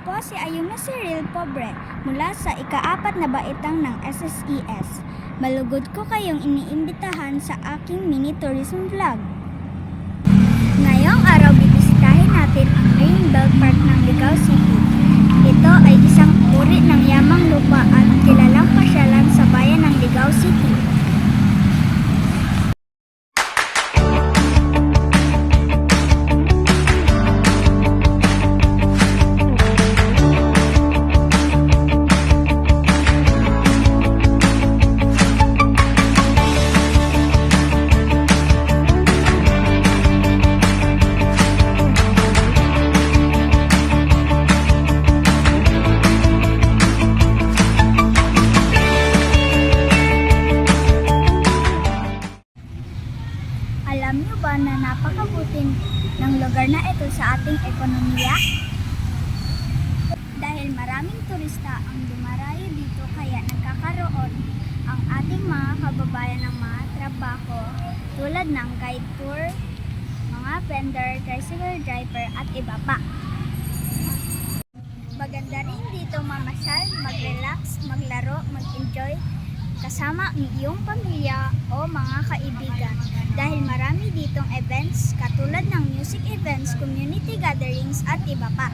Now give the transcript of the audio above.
po si Ayumi Cyril Pobre mula sa ika-4 na baitang ng SSES. Malugod ko kayong iniimbitahan sa aking mini tourism vlog. Ngayong araw bibisitahin natin ang Greenbelt Park ng Ligao City. Ito ay isang uri ng yamang lupa at kilalang pasyalan sa bayan ng Ligao City. Alam niyo ba na napakabuti ng lugar na ito sa ating ekonomiya? Dahil maraming turista ang dumarayo dito kaya nagkakaroon ang ating mga kababayan ng mga trabaho tulad ng guide tour, mga vendor, tricycle driver at iba pa. Maganda rin dito mamasyal, mag-relax, maglaro, mag-enjoy kasama ang iyong pamilya o mga kaibigan dahil marami ditong events katulad ng music events, community gatherings at iba pa.